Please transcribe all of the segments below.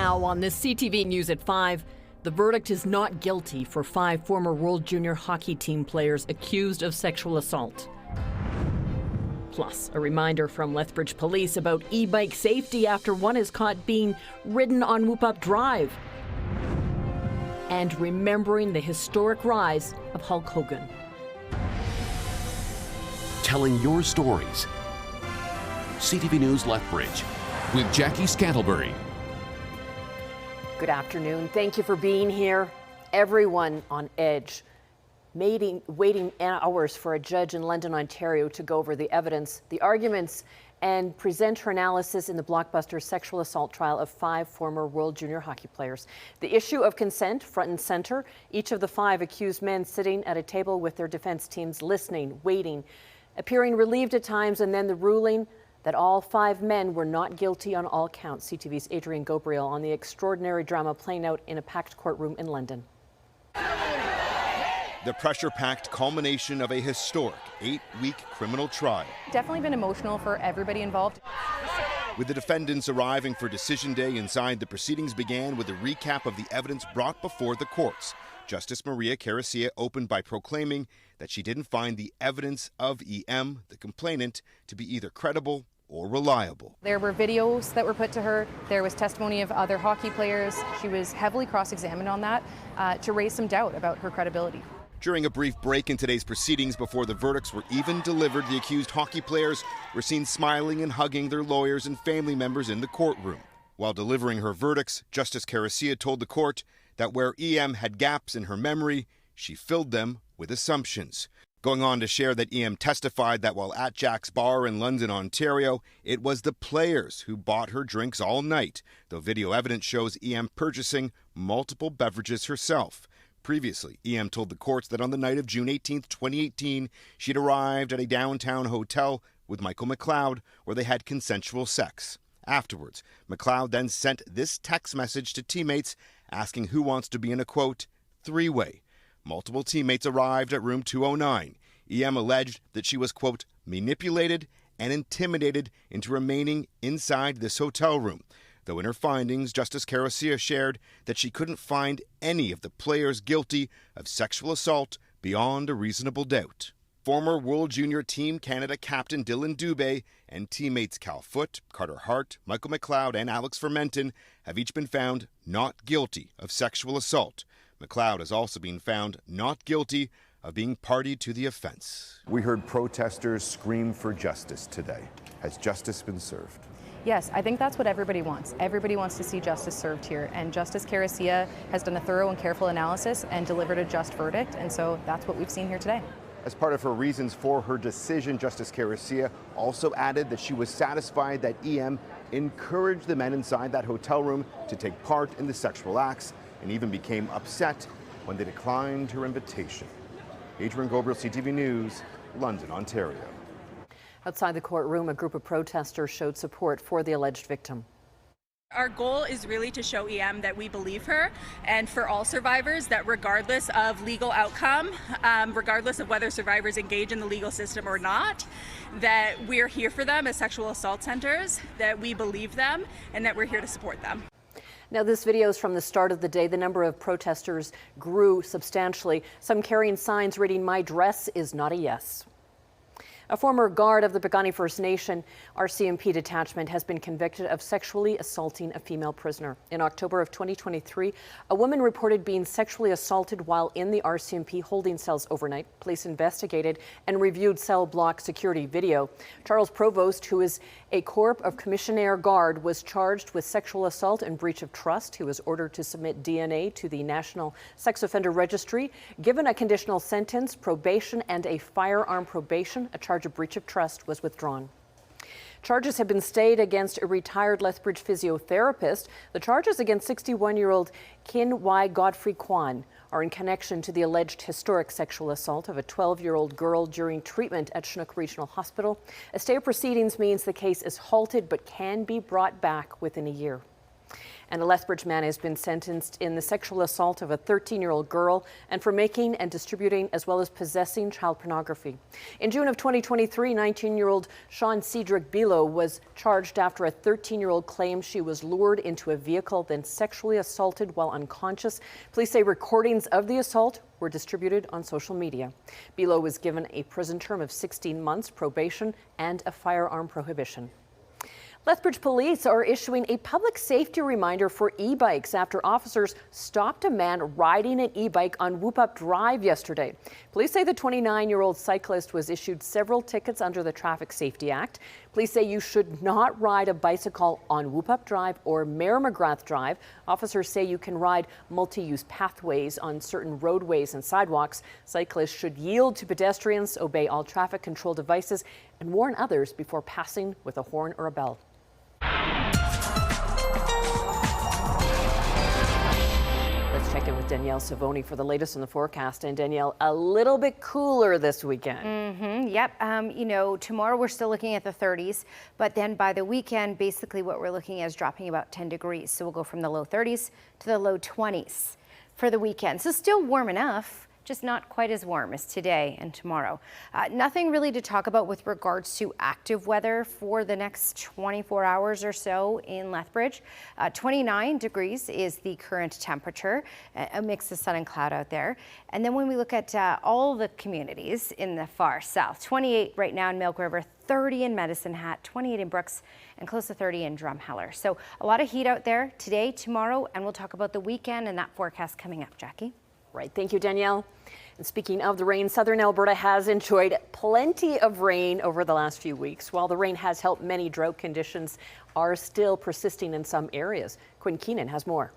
Now on this CTV News at 5, the verdict is not guilty for 5 former World Junior Hockey Team players accused of sexual assault. Plus, a reminder from Lethbridge Police about e-bike safety after one is caught being ridden on Whoop Up Drive. And remembering the historic rise of Hulk Hogan. Telling your stories. CTV News Lethbridge with Jackie Scantlebury. Good afternoon. Thank you for being here. Everyone on edge, waiting hours for a judge in London, Ontario to go over the evidence, the arguments, and present her analysis in the blockbuster sexual assault trial of 5 former World Junior Hockey players. The issue of consent front and center, each of the 5 accused men sitting at a table with their defense teams, listening, waiting, appearing relieved at times, and then the ruling that all 5 men were not guilty on all counts. CTV's Adrian Gabriel on the extraordinary drama playing out in a packed courtroom in London. The pressure-packed culmination of a historic 8-week criminal trial. Definitely been emotional for everybody involved. With the defendants arriving for decision day inside, the proceedings began with a recap of the evidence brought before the courts. Justice Maria Caricia opened by proclaiming that she didn't find the evidence of EM, the complainant, to be either credible or reliable. There were videos that were put to her. There was testimony of other hockey players. She was heavily cross-examined on that to raise some doubt about her credibility. During a brief break in today's proceedings before the verdicts were even delivered, the accused hockey players were seen smiling and hugging their lawyers and family members in the courtroom. While delivering her verdicts, Justice Caricia told the court that where EM had gaps in her memory, she filled them with assumptions. Going on to share that EM testified that while at Jack's Bar in London, Ontario, it was the players who bought her drinks all night, though video evidence shows EM purchasing multiple beverages herself. Previously, EM told the courts that on the night of June 18, 2018, she'd arrived at a downtown hotel with Michael McLeod where they had consensual sex. Afterwards, McLeod then sent this text message to teammates asking who wants to be in a, quote, 3-way. Multiple teammates arrived at room 209. EM alleged that she was, quote, manipulated and intimidated into remaining inside this hotel room. Though in her findings, Justice Caricia shared that she couldn't find any of the players guilty of sexual assault beyond a reasonable doubt. Former World Junior Team Canada captain Dylan Dubé and teammates Cal Foote, Carter Hart, Michael McLeod, and Alex Fermenton have each been found not guilty of sexual assault. McLeod has also been found not guilty of being party to the offense. We heard protesters scream for justice today. Has justice been served? Yes, I think that's what everybody wants. Everybody wants to see justice served here, and Justice Caricia has done a thorough and careful analysis and delivered a just verdict, and so that's what we've seen here today. As part of her reasons for her decision, Justice Caricia also added that she was satisfied that EM encouraged the men inside that hotel room to take part in the sexual acts and even became upset when they declined her invitation. Adrian Gabriel, CTV News, London, Ontario. Outside the courtroom, a group of protesters showed support for the alleged victim. Our goal is really to show EM that we believe her, and for all survivors that regardless of legal outcome, regardless of whether survivors engage in the legal system or not, that we're here for them as sexual assault centers, that we believe them, and that we're here to support them. Now, this video is from the start of the day. The number of protesters grew substantially, some carrying signs reading, "My dress is not a yes." A former guard of the Piikani First Nation RCMP detachment has been convicted of sexually assaulting a female prisoner. In October of 2023, a woman reported being sexually assaulted while in the RCMP holding cells overnight. Police investigated and reviewed cell block security video. Charles Provost, who is a Corps of Commissioner Guard, was charged with sexual assault and breach of trust. He was ordered to submit DNA to the National Sex Offender Registry, given a conditional sentence, probation, and a firearm probation. A charge of breach of trust was withdrawn. Charges have been stayed against a retired Lethbridge physiotherapist. The charges against 61-year-old Kin Y. Godfrey Kwan are in connection to the alleged historic sexual assault of a 12-year-old girl during treatment at Chinook Regional Hospital. A stay of proceedings means the case is halted but can be brought back within a year. And a Lethbridge man has been sentenced in the sexual assault of a 13-year-old girl and for making and distributing as well as possessing child pornography. In June of 2023, 19-year-old Sean Cedric Bilo was charged after a 13-year-old claimed she was lured into a vehicle, then sexually assaulted while unconscious. Police say recordings of the assault were distributed on social media. Bilo was given a prison term of 16 months, probation, and a firearm prohibition. Lethbridge police are issuing a public safety reminder for e-bikes after officers stopped a man riding an e-bike on Whoop Up Drive yesterday. Police say the 29-year-old cyclist was issued several tickets under the Traffic Safety Act. Police say you should not ride a bicycle on Whoop Up Drive or Mayor McGrath Drive. Officers say you can ride multi-use pathways on certain roadways and sidewalks. Cyclists should yield to pedestrians, obey all traffic control devices, and warn others before passing with a horn or a bell. Let's check in with Danielle Savoni for the latest on the forecast. And Danielle, a little bit cooler this weekend. Yep. You know, tomorrow we're still looking at the 30s, but then by the weekend, basically what we're looking at is dropping about 10 degrees. So we'll go from the low 30s to the low 20s for the weekend. So still warm enough, just not quite as warm as today and tomorrow. Nothing really to talk about with regards to active weather for the next 24 hours or so in Lethbridge. 29 degrees is the current temperature, a mix of sun and cloud out there. And then when we look at all the communities in the far south, 28 right now in Milk River, 30 in Medicine Hat, 28 in Brooks, and close to 30 in Drumheller. So a lot of heat out there today, tomorrow, and we'll talk about the weekend and that forecast coming up. Jackie? Right. Thank you, Danielle. And speaking of the rain, southern Alberta has enjoyed plenty of rain over the last few weeks. While the rain has helped, many drought conditions are still persisting in some areas. Quinn Keenan has more.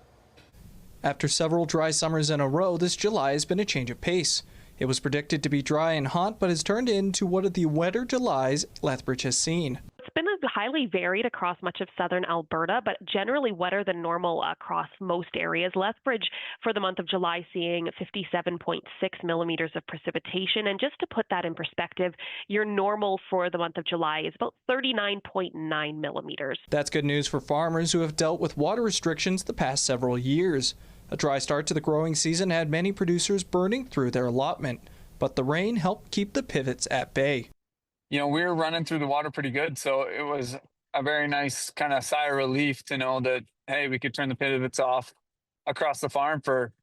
After several dry summers in a row, this July has been a change of pace. It was predicted to be dry and hot, but has turned into one of the wetter Julys Lethbridge has seen. It's been highly varied across much of southern Alberta, but generally wetter than normal across most areas. Lethbridge for the month of July seeing 57.6 millimeters of precipitation. And just to put that in perspective, your normal for the month of July is about 39.9 millimeters. That's good news for farmers who have dealt with water restrictions the past several years. A dry start to the growing season had many producers burning through their allotment, but the rain helped keep the pivots at bay. You know, we were running through the water pretty good, so it was a very nice kind of sigh of relief to know that, hey, we could turn the pivots off across the farm for,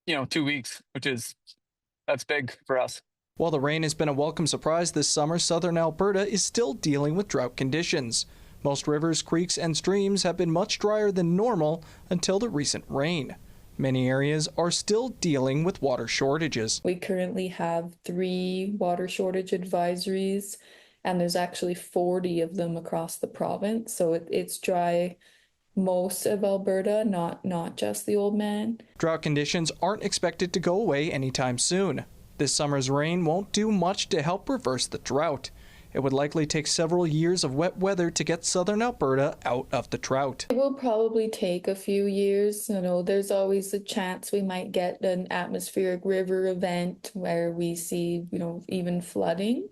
2 weeks, that's big for us. While the rain has been a welcome surprise this summer, southern Alberta is still dealing with drought conditions. Most rivers, creeks, and streams have been much drier than normal until the recent rain. Many areas are still dealing with water shortages. We currently have 3 water shortage advisories, and there's actually 40 of them across the province. So it's dry most of Alberta, not just the Old Man. Drought conditions aren't expected to go away anytime soon. This summer's rain won't do much to help reverse the drought. It would likely take several years of wet weather to get southern Alberta out of the drought. It will probably take a few years. There's always a chance we might get an atmospheric river event where we see, even flooding.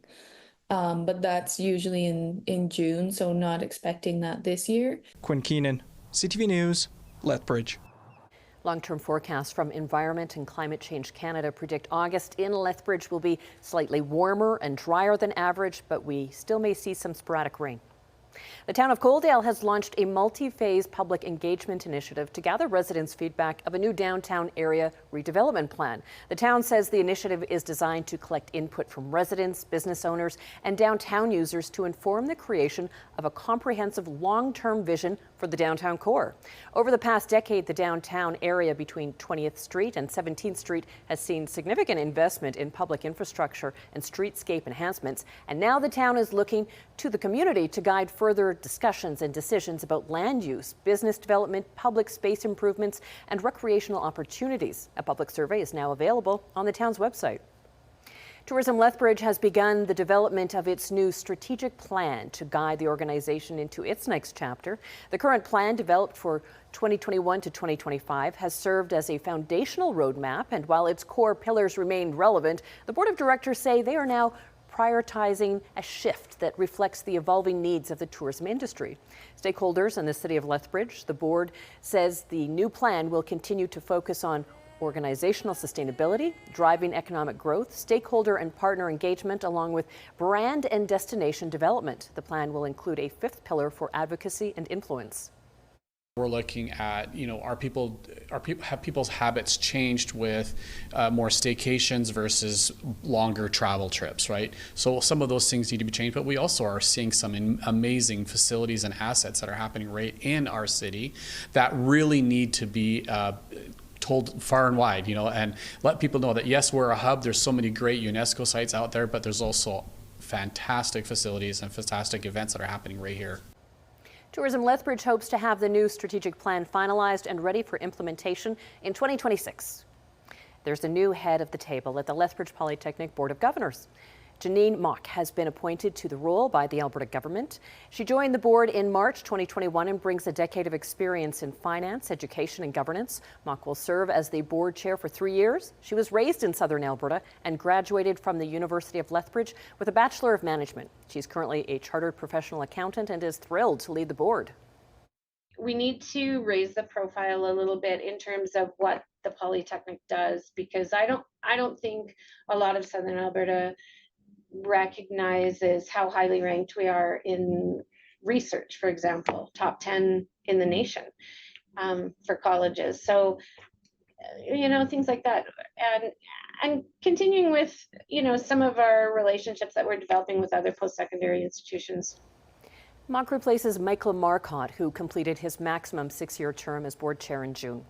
But that's usually in June, so not expecting that this year. Quinn Keenan, CTV News, Lethbridge. Long-term forecasts from Environment and Climate Change Canada predict August in Lethbridge will be slightly warmer and drier than average, but we still may see some sporadic rain. The town of Coaldale has launched a multi-phase public engagement initiative to gather residents' feedback of a new downtown area redevelopment plan. The town says the initiative is designed to collect input from residents, business owners, and downtown users to inform the creation of a comprehensive long-term vision for the downtown core. Over the past decade, the downtown area between 20th Street and 17th Street has seen significant investment in public infrastructure and streetscape enhancements, and now the town is looking to the community to guide further discussions and decisions about land use, business development, public space improvements, and recreational opportunities. A public survey is now available on the town's website. Tourism Lethbridge has begun the development of its new strategic plan to guide the organization into its next chapter. The current plan, developed for 2021 to 2025, has served as a foundational roadmap, and while its core pillars remain relevant, the board of directors say they are now prioritizing a shift that reflects the evolving needs of the tourism industry. Stakeholders in the city of Lethbridge, the board says the new plan will continue to focus on organizational sustainability, driving economic growth, stakeholder and partner engagement, along with brand and destination development. The plan will include a fifth pillar for advocacy and influence. We're looking at, have people's habits changed with more staycations versus longer travel trips, right? So some of those things need to be changed, but we also are seeing some amazing facilities and assets that are happening right in our city that really need to be told far and wide, and let people know that yes, we're a hub. There's so many great UNESCO sites out there, but there's also fantastic facilities and fantastic events that are happening right here. Tourism Lethbridge hopes to have the new strategic plan finalized and ready for implementation in 2026. There's a new head of the table at the Lethbridge Polytechnic Board of Governors. Janine Mock has been appointed to the role by the Alberta government. She joined the board in March 2021 and brings a decade of experience in finance, education, and governance. Mock will serve as the board chair for 3 years. She was raised in southern Alberta and graduated from the University of Lethbridge with a Bachelor of Management. She's currently a chartered professional accountant and is thrilled to lead the board. We need to raise the profile a little bit in terms of what the Polytechnic does, because I don't think a lot of southern Alberta recognizes how highly ranked we are in research, for example, top 10 in the nation for colleges. So, things like that. And continuing with, some of our relationships that we're developing with other post-secondary institutions. Mock replaces Michael Marcotte, who completed his maximum 6-year term as board chair in June.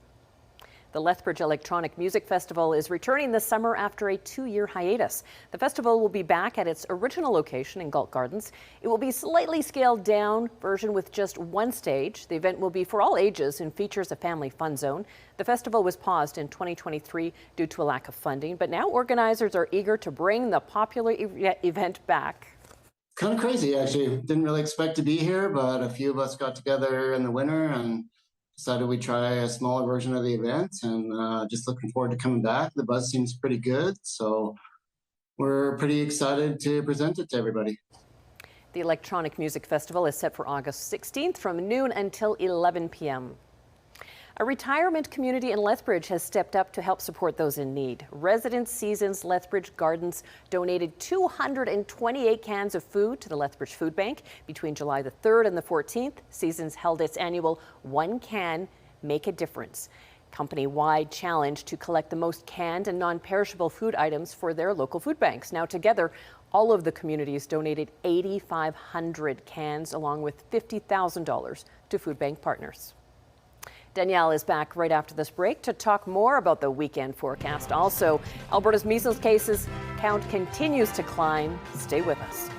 The Lethbridge Electronic Music Festival is returning this summer after a 2-year hiatus. The festival will be back at its original location in Galt Gardens. It will be a slightly scaled down version with just one stage. The event will be for all ages and features a family fun zone. The festival was paused in 2023 due to a lack of funding, but now organizers are eager to bring the popular event back. Kind of crazy, actually. Didn't really expect to be here, but a few of us got together in the winter and decided we'd try a smaller version of the event, and just looking forward to coming back. The buzz seems pretty good, so we're pretty excited to present it to everybody. The Electronic Music Festival is set for August 16th from noon until 11 p.m. A retirement community in Lethbridge has stepped up to help support those in need. Resident Seasons Lethbridge Gardens donated 228 cans of food to the Lethbridge Food Bank. Between July the 3rd and the 14th, Seasons held its annual One Can Make a Difference company-wide challenge to collect the most canned and non-perishable food items for their local food banks. Now together, all of the communities donated 8,500 cans along with $50,000 to food bank partners. Danielle is back right after this break to talk more about the weekend forecast. Also, Alberta's measles cases count continues to climb. Stay with us.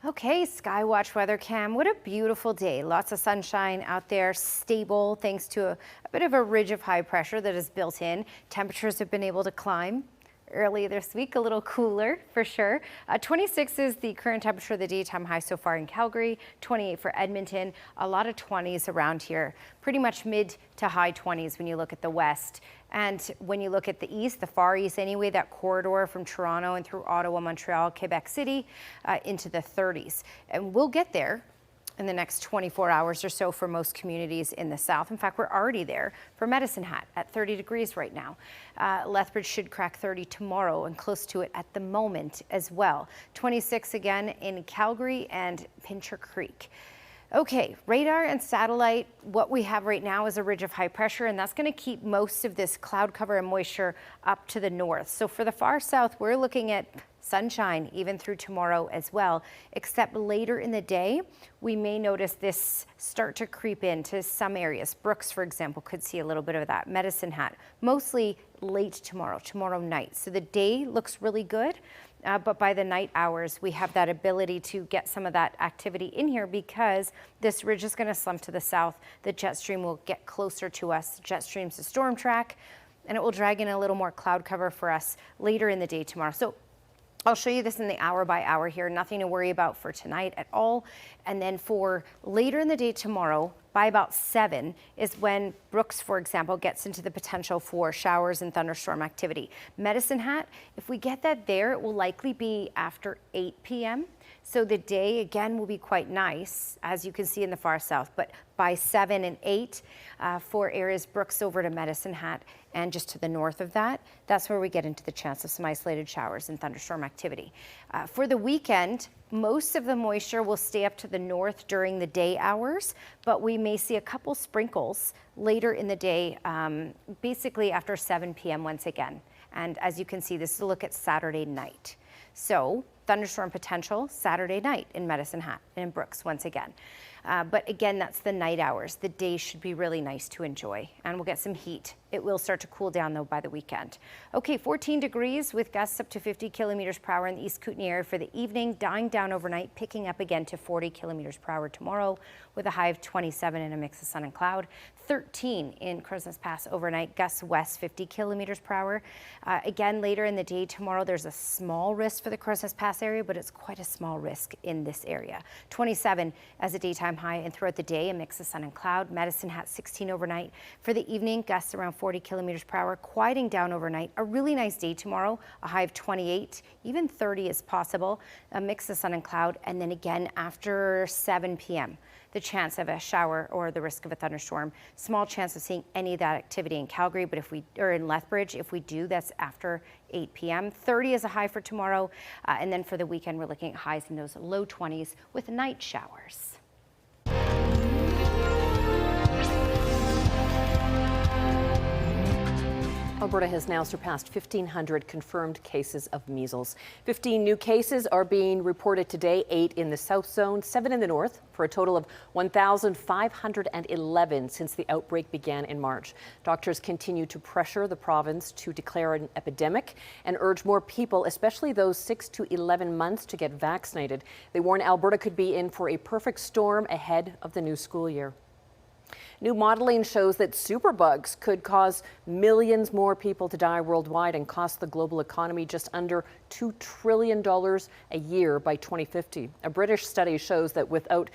Okay, Skywatch weather cam. What a beautiful day. Lots of sunshine out there, stable thanks to a bit of a ridge of high pressure that is built in. Temperatures have been able to climb. Early this week, a little cooler for sure. 26 is the current temperature, the daytime high so far in Calgary, 28 for Edmonton, a lot of 20s around here, pretty much mid to high 20s when you look at the west. And when you look at the east, the far east anyway, that corridor from Toronto and through Ottawa, Montreal, Quebec City into the 30s. And we'll get there in the next 24 hours or so for most communities in the south. In fact, we're already there for Medicine Hat at 30 degrees right now. Lethbridge should crack 30 tomorrow and close to it at the moment as well. 26 again in Calgary and Pincher Creek. Okay, radar and satellite, what we have right now is a ridge of high pressure, and that's going to keep most of this cloud cover and moisture up to the north. So for the far south, we're looking at sunshine even through tomorrow as well, except later in the day, we may notice this start to creep into some areas. Brooks, for example, could see a little bit of that. Medicine Hat, mostly late tomorrow night. So the day looks really good. But by the night hours, we have that ability to get some of that activity in here because this ridge is going to slump to the south. The jet stream will get closer to us. The jet stream's a storm track, and it will drag in a little more cloud cover for us later in the day tomorrow. So I'll show you this in the hour by hour here. Nothing to worry about for tonight at all. And then for later in the day tomorrow, by about 7 is when Brooks, for example, gets into the potential for showers and thunderstorm activity. Medicine Hat, if we get that there, it will likely be after 8 p.m. So the day, again, will be quite nice, as you can see in the far south, but by 7 and 8 for areas Brooks over to Medicine Hat and just to the north of that, that's where we get into the chance of some isolated showers and thunderstorm activity. For the weekend, most of the moisture will stay up to the north during the day hours, but we may see a couple sprinkles later in the day, basically after 7 p.m. once again. And as you can see, this is a look at Saturday night. So thunderstorm potential Saturday night in Medicine Hat and in Brooks once again. But again, that's the night hours. The day should be really nice to enjoy, and we'll get some heat. It will start to cool down, though, by the weekend. Okay, 14 degrees with gusts up to 50 kilometers per hour in the East Kootenay area for the evening, dying down overnight, picking up again to 40 kilometers per hour tomorrow with a high of 27 and a mix of sun and cloud. 13 in Christmas Pass overnight, gusts west 50 kilometers per hour. Again, later in the day tomorrow, there's a small risk for the Christmas Pass area, but it's quite a small risk in this area. 27 as a daytime high, and throughout the day, a mix of sun and cloud. Medicine Hat 16 overnight. For the evening, gusts around 40 kilometers per hour, quieting down overnight. A really nice day tomorrow, a high of 28, even 30 is possible. A mix of sun and cloud, and then again after 7 p.m. the chance of a shower or the risk of a thunderstorm. Small chance of seeing any of that activity in Calgary, but or in Lethbridge, if we do, that's after 8 p.m. 30 is a high for tomorrow, and then for the weekend, we're looking at highs in those low 20s with night showers. Alberta has now surpassed 1,500 confirmed cases of measles. 15 new cases are being reported today, 8 in the South Zone, 7 in the North, for a total of 1,511 since the outbreak began in March. Doctors continue to pressure the province to declare an epidemic and urge more people, especially those 6 to 11 months, to get vaccinated. They warn Alberta could be in for a perfect storm ahead of the new school year. New modeling shows that superbugs could cause millions more people to die worldwide and cost the global economy just under $2 trillion a year by 2050. A British study shows that without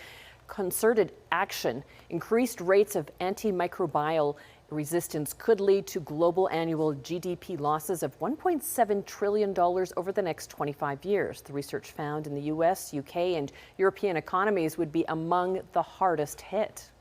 concerted action, increased rates of antimicrobial resistance could lead to global annual GDP losses of $1.7 trillion over the next 25 years. The research found in the US, UK, and European economies would be among the hardest hit.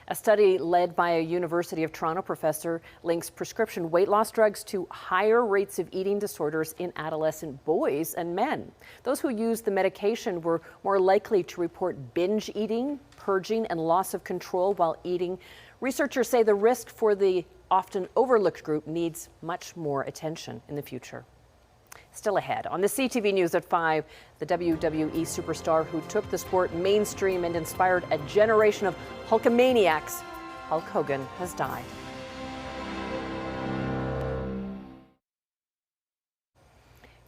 A study led by a University of Toronto professor links prescription weight loss drugs to higher rates of eating disorders in adolescent boys and men. Those who used the medication were more likely to report binge eating, purging, and loss of control while eating. Researchers say the risk for the often overlooked group needs much more attention in the future. Still ahead, on the CTV News at 5, the WWE superstar who took the sport mainstream and inspired a generation of Hulkamaniacs, Hulk Hogan, has died.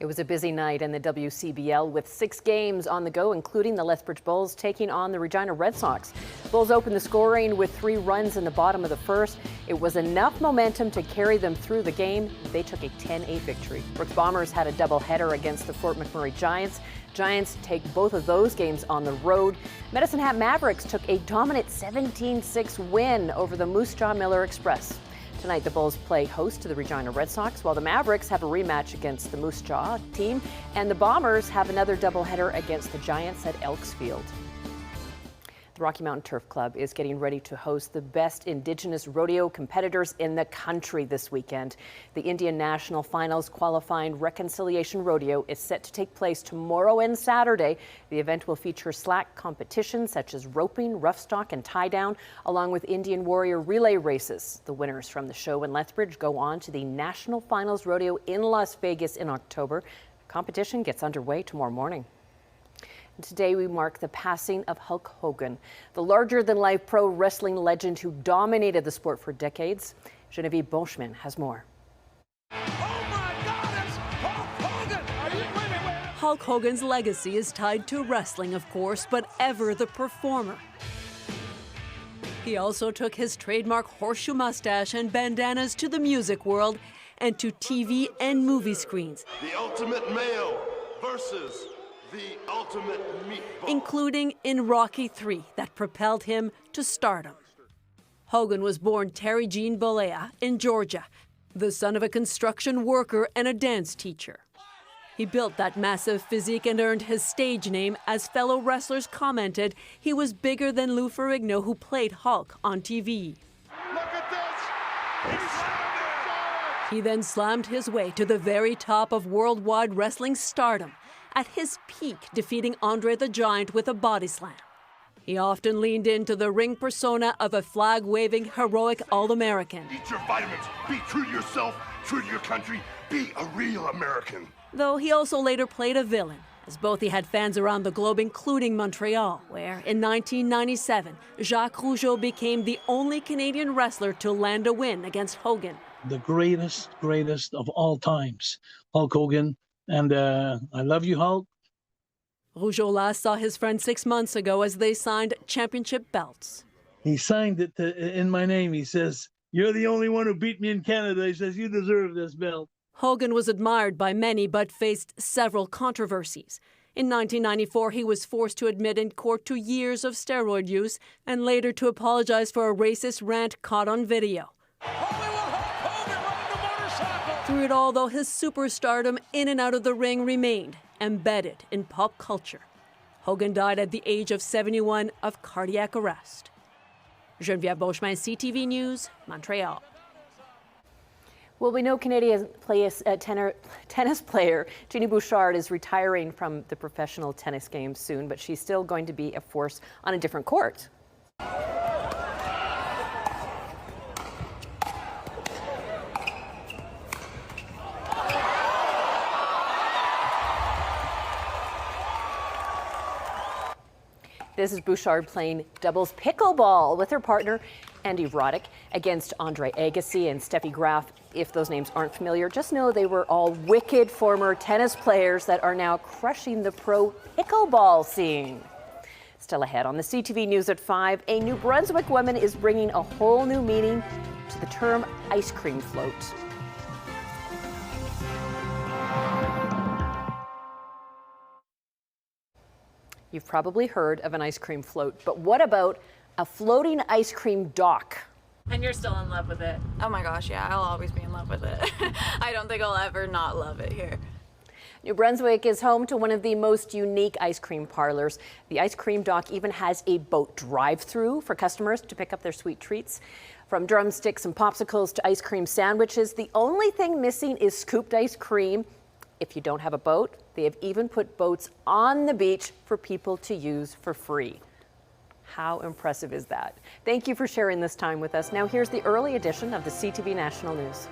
It was a busy night in the WCBL with 6 games on the go, including the Lethbridge Bulls taking on the Regina Red Sox. Bulls opened the scoring with 3 runs in the bottom of the first. It was enough momentum to carry them through the game. They took a 10-8 victory. Brooks Bombers had a doubleheader against the Fort McMurray Giants. Giants take both of those games on the road. Medicine Hat Mavericks took a dominant 17-6 win over the Moose Jaw Miller Express. Tonight, the Bulls play host to the Regina Red Sox, while the Mavericks have a rematch against the Moose Jaw team, and the Bombers have another doubleheader against the Giants at Elks Field. The Rocky Mountain Turf Club is getting ready to host the best Indigenous rodeo competitors in the country this weekend. The Indian National Finals qualifying Reconciliation Rodeo is set to take place tomorrow and Saturday. The event will feature slack competitions such as roping, rough stock, and tie down, along with Indian warrior relay races. The winners from the show in Lethbridge go on to the National Finals Rodeo in Las Vegas in October. Competition gets underway tomorrow morning. Today we mark the passing of Hulk Hogan, the larger-than-life pro wrestling legend who dominated the sport for decades. Genevieve Bonchman has more. Hulk Hogan's legacy is tied to wrestling, of course, but ever the performer. He also took his trademark horseshoe mustache and bandanas to the music world and to TV and movie screens. The ultimate male versus the ultimate meatball. including in Rocky III that propelled him to stardom. Hogan was born Terry Jean Bolea in Georgia, the son of a construction worker and a dance teacher. He built that massive physique and earned his stage name. As fellow wrestlers commented, he was bigger than Lou Ferrigno, who played Hulk on TV. Look at this! He then slammed his way to the very top of worldwide wrestling stardom, at his peak defeating Andre the Giant with a body slam. He often leaned into the ring persona of a flag-waving, heroic All-American. Eat your vitamins, be true to yourself, true to your country, be a real American. Though he also later played a villain, as both he had fans around the globe, including Montreal, where in 1997, Jacques Rougeau became the only Canadian wrestler to land a win against Hogan. The greatest of all times, Hulk Hogan. And I love you, Hulk. Rougeau last saw his friend 6 months ago as they signed championship belts. He signed it in my name. He says, "You're the only one who beat me in Canada." He says, "You deserve this belt." Hogan was admired by many but faced several controversies. In 1994, he was forced to admit in court to years of steroid use and later to apologize for a racist rant caught on video. Through it all, though, his superstardom in and out of the ring remained embedded in pop culture. Hogan died at the age of 71 of cardiac arrest. Geneviève Beauchemin, CTV News, Montreal. Well, we know Canadian tennis player Jeannie Bouchard is retiring from the professional tennis game soon, but she's still going to be a force on a different court. This is Bouchard playing doubles pickleball with her partner, Andy Roddick, against Andre Agassi and Steffi Graf. If those names aren't familiar, just know they were all wicked former tennis players that are now crushing the pro pickleball scene. Still ahead on the CTV News at 5, a New Brunswick woman is bringing a whole new meaning to the term ice cream float. You've probably heard of an ice cream float, but what about a floating ice cream dock? And you're still in love with it? Oh my gosh, yeah, I'll always be in love with it. I don't think I'll ever not love it here. New Brunswick is home to one of the most unique ice cream parlors. The ice cream dock even has a boat drive-through for customers to pick up their sweet treats. From drumsticks and popsicles to ice cream sandwiches, the only thing missing is scooped ice cream. If you don't have a boat, they have even put boats on the beach for people to use for free. How impressive is that? Thank you for sharing this time with us. Now here's the early edition of the CTV National News.